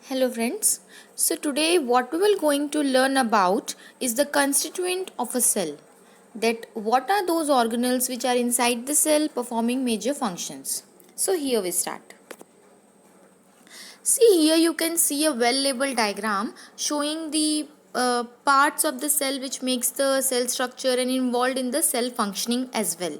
Hello friends. So today what we will going to learn about is the constituent of a cell. That what are those organelles which are inside the cell performing major functions. So here we start. See here you can see a well labeled diagram showing the parts of the cell which makes the cell structure and involved in the cell functioning as well.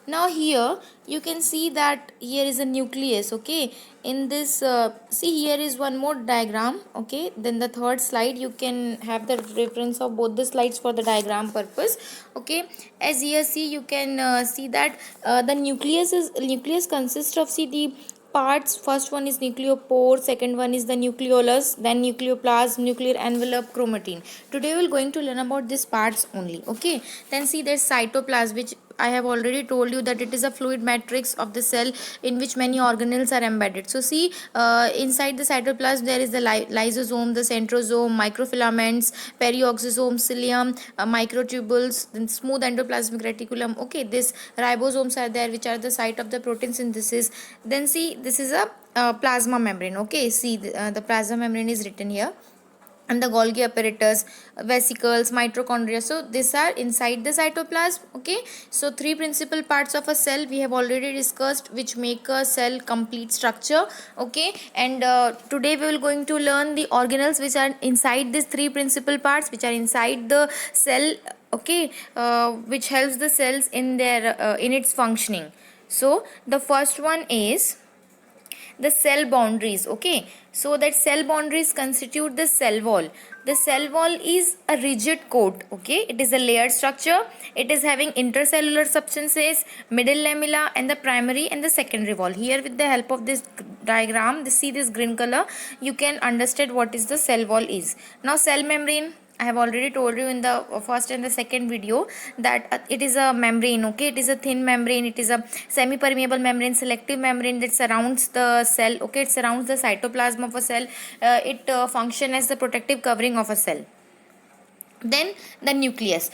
Now here you can see that here is a nucleus. Okay, in this see here is one more diagram. Okay, then the third slide you can have the reference of both the slides for the diagram purpose. Okay, as here see you can see that the nucleus consists of, see, the parts. First one is nucleopore, second one is the nucleolus, then nucleoplasm, nuclear envelope, chromatin. Today we are going to learn about these parts only. Okay, then see there's cytoplasm, which I have already told you that it is a fluid matrix of the cell in which many organelles are embedded. So see, inside the cytoplasm there is the lysosome, the centrosome, microfilaments, perioxisome, cilium, microtubules, then smooth endoplasmic reticulum. Okay, this ribosomes are there, which are the site of the protein synthesis. Then see, this is a plasma membrane. Okay, see the plasma membrane is written here, and the Golgi apparatus, vesicles, mitochondria. So these are inside the cytoplasm. Okay, so three principal parts of a cell we have already discussed, which make a cell complete structure. Okay, and today we will going to learn the organelles which are inside these three principal parts, which are inside the cell. Okay, which helps the cells in their in its functioning. So the first one is the cell boundaries. Okay, so that cell boundaries constitute the cell wall. The cell wall is a rigid coat. Okay, it is a layered structure. It is having intercellular substances, middle lamella, and the primary and the secondary wall. Here with the help of this diagram, see this green color, you can understand what is the cell wall is. Now cell membrane, I have already told you in the first and the second video that it is a membrane. Okay, it is a thin membrane. It is a semi-permeable membrane, selective membrane that surrounds the cell. Okay, it surrounds the cytoplasm of a cell. It functions as the protective covering of a cell. Then the nucleus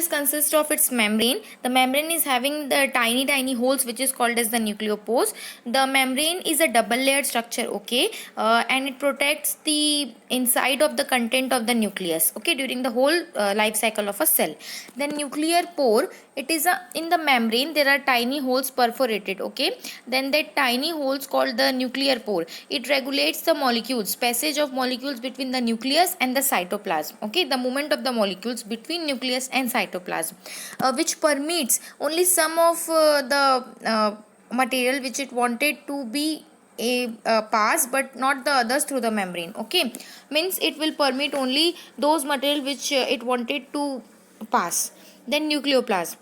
consists of its membrane. The membrane is having the tiny holes, which is called as the nucleopores. The membrane is a double layered structure. Okay, and it protects the inside of the content of the nucleus. Okay, during the whole life cycle of a cell. Then nuclear pore, it is a, in the membrane there are tiny holes perforated. Okay, then that tiny holes called the nuclear pore, it regulates the molecules, passage of molecules between the nucleus and the cytoplasm. Okay, the movement of the molecules between nucleus and cytoplasm, which permits only some of the material which it wanted to be a pass, but not the others through the membrane. Okay, means it will permit only those material which it wanted to pass. Then nucleoplasm,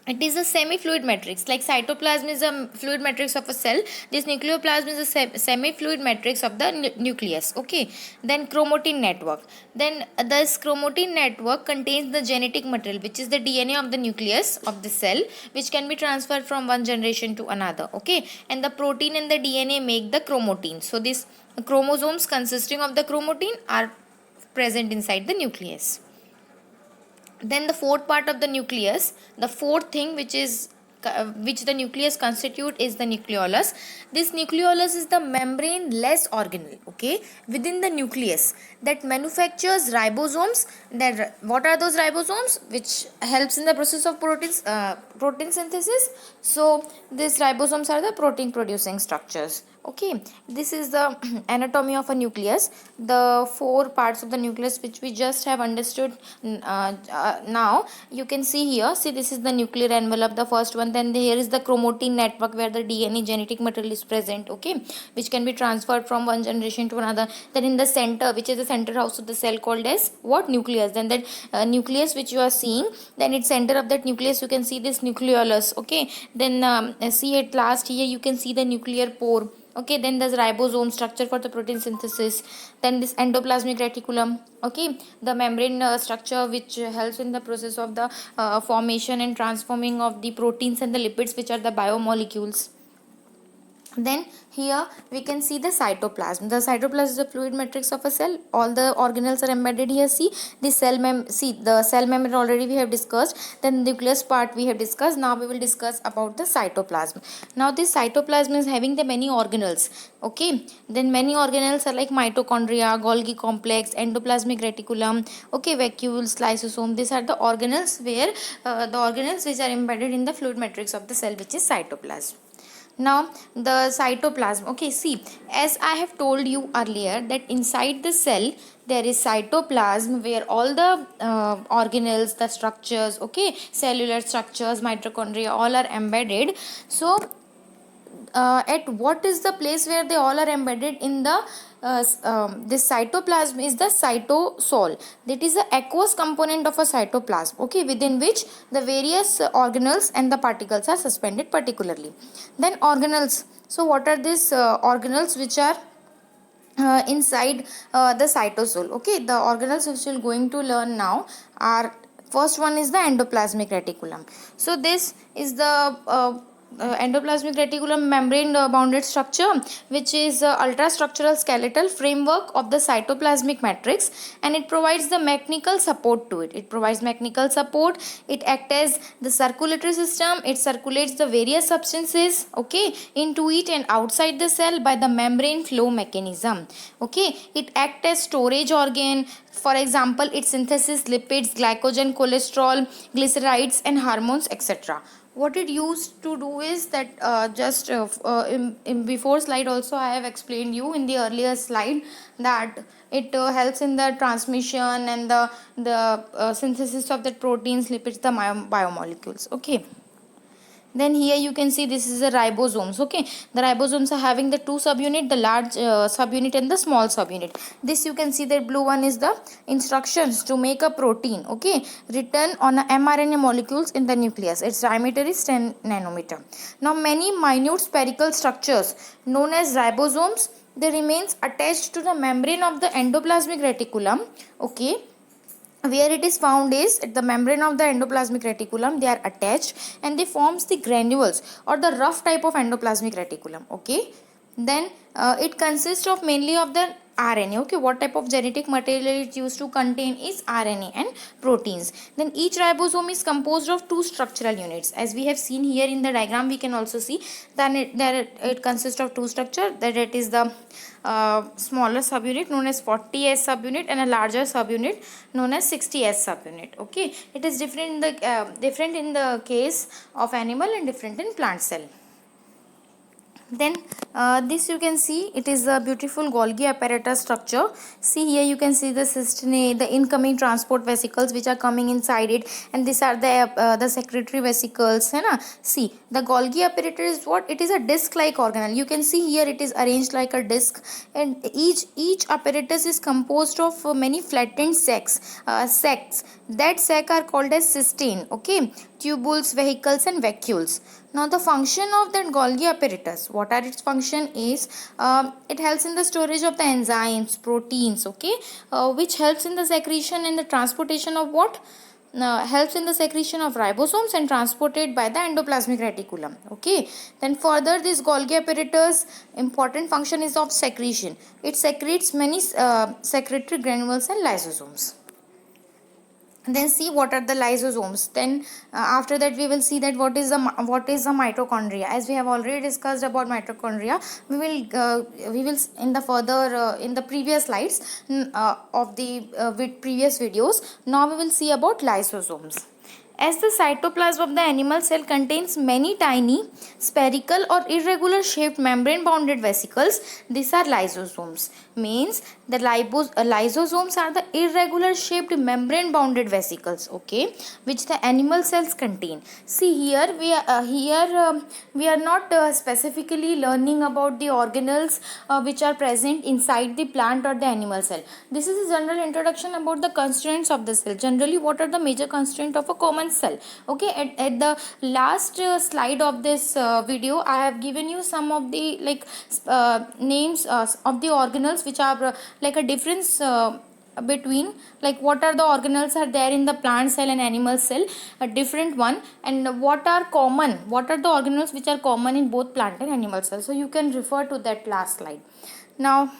it is a semi-fluid matrix. Like cytoplasm is a fluid matrix of a cell, this nucleoplasm is a semi-fluid matrix of the nucleus. Okay, then chromatin network, then this chromatin network contains the genetic material, which is the DNA of the nucleus of the cell, which can be transferred from one generation to another. Okay, and the protein and the DNA make the chromatin. So these chromosomes consisting of the chromatin are present inside the nucleus. Then the fourth part of the nucleus, the fourth thing which the nucleus constitute is the nucleolus. This nucleolus is the membrane less organelle, okay, within the nucleus that manufactures ribosomes. That what are those ribosomes? Which helps in the process of protein synthesis. So these ribosomes are the protein producing structures. Okay, this is the anatomy of a nucleus, the four parts of the nucleus which we just have understood. Now you can see here, see, this is the nuclear envelope, the first one. Then here is the chromatin network where the DNA genetic material is present. Okay, which can be transferred from one generation to another. Then in the center, which is the center house of the cell, called as what? Nucleus. Then that nucleus which you are seeing, then its center of that nucleus you can see this nucleolus. Okay, then see at last here you can see the nuclear pore. Okay, then there's ribosome structure for the protein synthesis. Then this endoplasmic reticulum. Okay, the membrane structure which helps in the process of the formation and transforming of the proteins and the lipids, which are the biomolecules. Then here we can see the cytoplasm. The cytoplasm is the fluid matrix of a cell. All the organelles are embedded here. See the see the cell membrane already we have discussed. Then the nucleus part we have discussed. Now we will discuss about the cytoplasm. Now this cytoplasm is having the many organelles. Okay. Then many organelles are like mitochondria, Golgi complex, endoplasmic reticulum. Okay, vacuoles, lysosome. These are the organelles where the organelles which are embedded in the fluid matrix of the cell, which is cytoplasm. Now the cytoplasm, okay, see, as I have told you earlier that inside the cell there is cytoplasm where all the organelles, the structures, okay, cellular structures, mitochondria, all are embedded. So at what is the place where they all are embedded in the this cytoplasm is the cytosol. That is the aqueous component of a cytoplasm, okay, within which the various organelles and the particles are suspended particularly. Then organelles, so what are these organelles which are inside the cytosol? Okay, the organelles which we are going to learn now are, first one is the endoplasmic reticulum. So this is the endoplasmic reticulum membrane bounded structure, which is ultrastructural skeletal framework of the cytoplasmic matrix, and it provides the mechanical support to it. It provides mechanical support. It acts as the circulatory system. It circulates the various substances, okay, into it and outside the cell by the membrane flow mechanism. Okay, it acts as storage organ. For example, it synthesis lipids, glycogen, cholesterol, glycerides and hormones, etc. What it used to do is that in before slide also I have explained you in the earlier slide that it helps in the transmission and the synthesis of the proteins, lipids, the biomolecules. Okay. Then here you can see this is the ribosomes. Okay, the ribosomes are having the two subunit, the large subunit and the small subunit. This you can see that blue one is the instructions to make a protein, okay, written on a mRNA molecules in the nucleus. Its diameter is 10 nanometer. Now many minute spherical structures known as ribosomes, they remains attached to the membrane of the endoplasmic reticulum, okay. Where it is found is at the membrane of the endoplasmic reticulum, they are attached and they forms the granules or the rough type of endoplasmic reticulum, okay. Then it consists of mainly of the RNA, okay. What type of genetic material it used to contain is RNA and proteins. Then each ribosome is composed of two structural units. As we have seen here in the diagram, we can also see that it consists of two structure, that it is the smaller subunit known as 40S subunit and a larger subunit known as 60S subunit, okay. It is different in the case of animal and different in plant cell. Then this you can see, it is a beautiful Golgi apparatus structure. See here you can see the cystine, the incoming transport vesicles which are coming inside it, and these are the secretory vesicles, है ना. See the Golgi apparatus is what? It is a disc like organelle. You can see here it is arranged like a disc, and each apparatus is composed of many flattened sacs. That sac are called as cystine, okay, tubules, vehicles and vacuoles. Now the function of that Golgi apparatus, what are its function is, it helps in the storage of the enzymes, proteins, okay, which helps in the secretion and the transportation of what? Helps in the secretion of ribosomes and transported by the endoplasmic reticulum, okay. Then further, this Golgi apparatus important function is of secretion. It secretes many secretory granules and lysosomes. Then see what are the lysosomes. Then after that we will see that what is the mitochondria. As we have already discussed about mitochondria, we will in the further in the previous slides of the previous videos. Now we will see about lysosomes. As the cytoplasm of the animal cell contains many tiny spherical or irregular shaped membrane bounded vesicles, these are lysosomes. Means the lysosomes are the irregular shaped membrane bounded vesicles, okay, which the animal cells contain. See here we are not specifically learning about the organelles which are present inside the plant or the animal cell. This is a general introduction about the constituents of the cell. Generally, what are the major constituents of a common cell, okay. At the last slide of this video, I have given you some of the names of the organelles which are like a difference between, like what are the organelles are there in the plant cell and animal cell, a different one, and what are common, what are the organelles which are common in both plant and animal cells. So you can refer to that last slide. Now,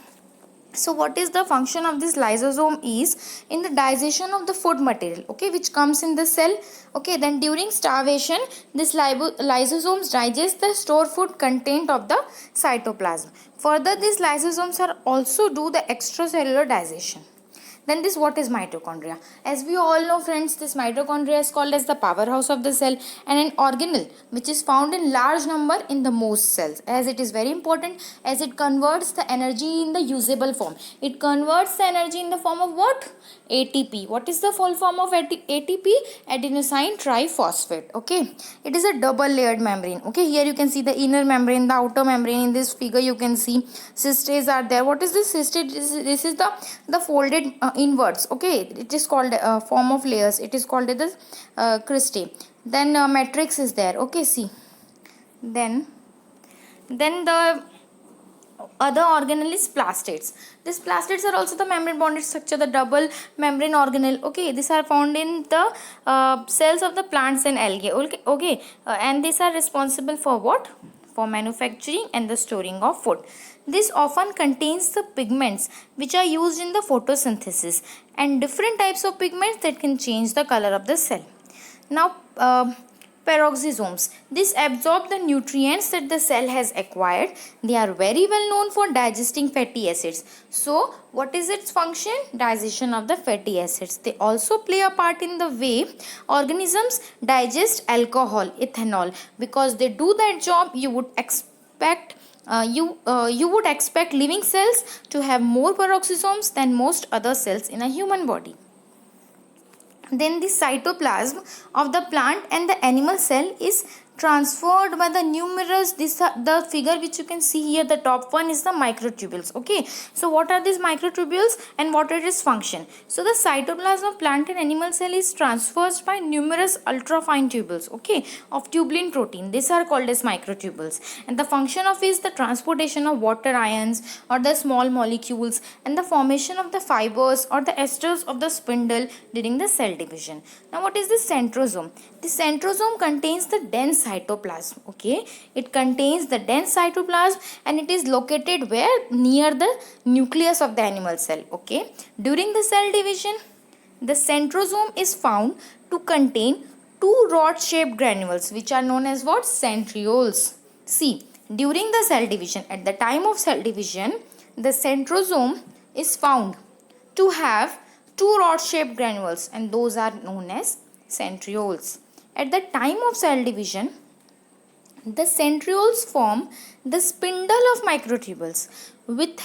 so what is the function of this lysosome is in the digestion of the food material, okay, which comes in the cell. Okay, then during starvation, this lysosomes digest the stored food content of the cytoplasm. Further, these lysosomes are also do the extracellular digestion. Then this, what is mitochondria? As we all know friends, this mitochondria is called as the powerhouse of the cell and an organelle which is found in large number in the most cells, as it is very important as it converts the energy in the usable form. It converts the energy in the form of what? ATP. What is the full form of ATP? Adenosine triphosphate. Okay, it is a double layered membrane. Okay, here you can see the inner membrane, the outer membrane. In this figure you can see cistates are there. What is this cystate? This is the folded inwards. Okay, it is called a form of layers. It is called the cristae. Then matrix is there. Okay, see, then the other organelle is plastids. These plastids are also the membrane bonded structure, the double membrane organelle. Okay, these are found in the cells of the plants and algae. Okay, and these are responsible for what? For manufacturing and the storing of food. This often contains the pigments which are used in the photosynthesis and different types of pigments that can change the color of the cell. Now, peroxisomes. This absorb the nutrients that the cell has acquired. They are very well known for digesting fatty acids. So, what is its function? Digestion of the fatty acids. They also play a part in the way organisms digest alcohol, ethanol. Because they do that job, you would expect you would expect living cells to have more peroxisomes than most other cells in a human body. Then the cytoplasm of the plant and the animal cell is transferred by the numerous, the figure which you can see here, the top one is the microtubules. Okay, so what are these microtubules and what are its function? So the cytoplasm of plant and animal cell is transferred by numerous ultrafine tubules, okay, of tubulin protein. These are called as microtubules, and the function of is the transportation of water ions or the small molecules and the formation of the fibers or the esters of the spindle during the cell division. Now what is the centrosome? The centrosome contains the dense cytoplasm. Okay, it contains the dense cytoplasm and it is located where? Near the nucleus of the animal cell. Okay, during the cell division, the centrosome is found to contain two rod shaped granules which are known as what? Centrioles. See, during the cell division, at the time of cell division, the centrosome is found to have two rod shaped granules and those are known as centrioles. At the time of cell division, the centrioles form the spindle of microtubules which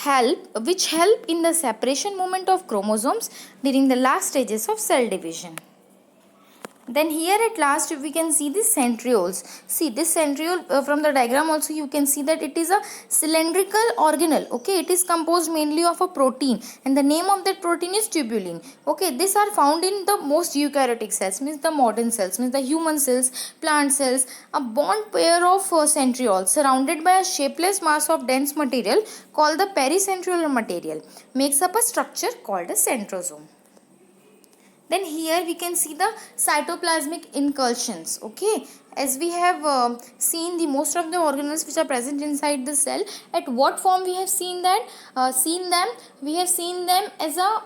help in the separation movement of chromosomes during the last stages of cell division. Then here at last we can see the centrioles. See this centriole from the diagram also you can see that it is a cylindrical organelle. Okay, it is composed mainly of a protein and the name of that protein is tubulin. Okay, these are found in the most eukaryotic cells, means the modern cells, means the human cells, plant cells. A bond pair of centrioles surrounded by a shapeless mass of dense material called the pericentriolar material makes up a structure called a centrosome. Then here we can see the cytoplasmic incursions. Okay, as we have seen the most of the organelles which are present inside the cell, at what form we have seen that? We have seen them as a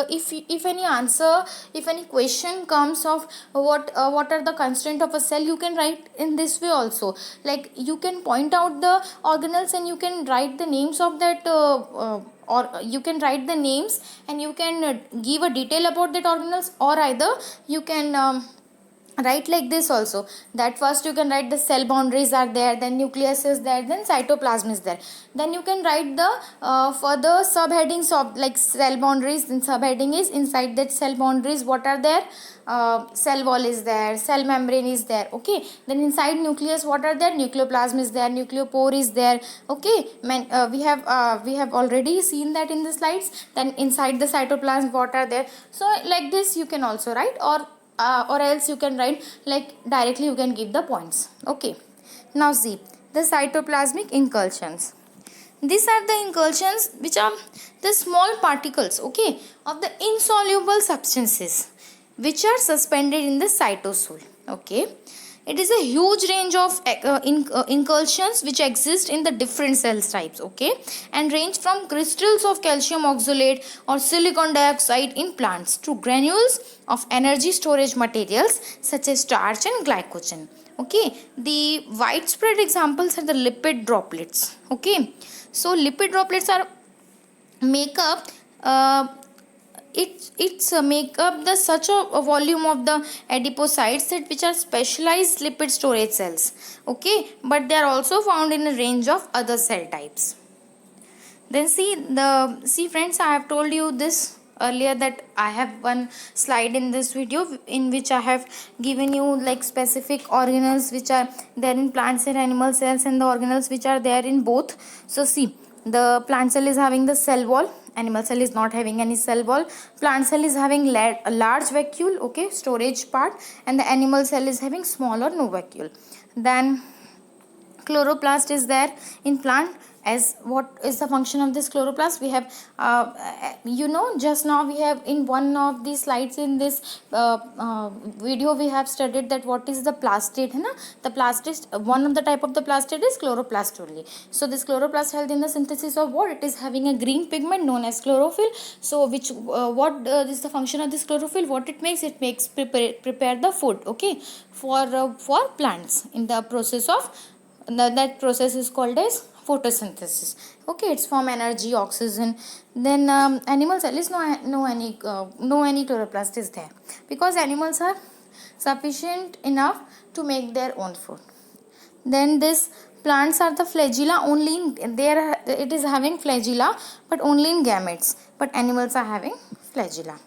if any answer, if any question comes of what are the constraint of a cell, you can write in this way also. Like you can point out the organelles and you can write the names of that. Or you can write the names and you can give a detail about that organelles, or either you can write like this also, that first you can write the cell boundaries are there, then nucleus is there, then cytoplasm is there. Then you can write the further subheadings of like cell boundaries, then subheading is inside that cell boundaries what are there, cell wall is there, cell membrane is there. Okay, then inside nucleus what are there, nucleoplasm is there, nucleopore is there. Okay, we have already seen that in the slides. Then inside the cytoplasm what are there. So like this you can also write, or else you can write like directly you can give the points. Okay, now see the cytoplasmic incursions. These are the incursions which are the small particles, okay, of the insoluble substances which are suspended in the cytosol, okay. It is a huge range of incursions which exist in the different cell types, okay, and range from crystals of calcium oxalate or silicon dioxide in plants to granules of energy storage materials such as starch and glycogen, okay. The widespread examples are the lipid droplets, okay. So lipid droplets are make up uh, it's make up the such a volume of the adipocytes that which are specialized lipid storage cells, okay, but they are also found in a range of other cell types. Then see friends, I have told you this earlier that I have one slide in this video in which I have given you like specific organelles which are there in plants and animal cells and the organelles which are there in both. So see, the plant cell is having the cell wall, animal cell is not having any cell wall. Plant cell is having a large vacuole, okay, storage part, and the animal cell is having small or no vacuole. Then chloroplast is there in plant. As what is the function of this chloroplast, we have just now we have in one of the slides in this video we have studied that what is the plastid, है ना. The plastid, one of the type of the plastid is chloroplast only. So this chloroplast helps in the synthesis of what? It is having a green pigment known as chlorophyll. So which what is the function of this chlorophyll? What it makes? It makes prepare the food, okay, for plants in the process of that process is called as photosynthesis, okay. It's from energy, oxygen. Then animal cell is no any chloroplast is there because animals are sufficient enough to make their own food. Then this plants are the flagella only in there, it is having flagella but only in gametes, but animals are having flagella.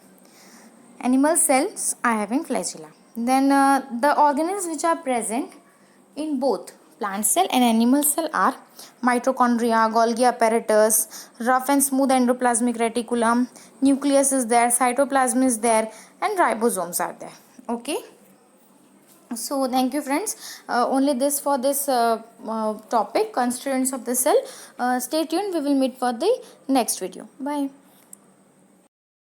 Animal cells are having flagella. Then the organelles which are present in both plant cell and animal cell are mitochondria, Golgi apparatus, rough and smooth endoplasmic reticulum, nucleus is there, cytoplasm is there, and ribosomes are there, okay. So thank you friends, only this for this topic, constituents of the cell. Stay tuned, we will meet for the next video. Bye.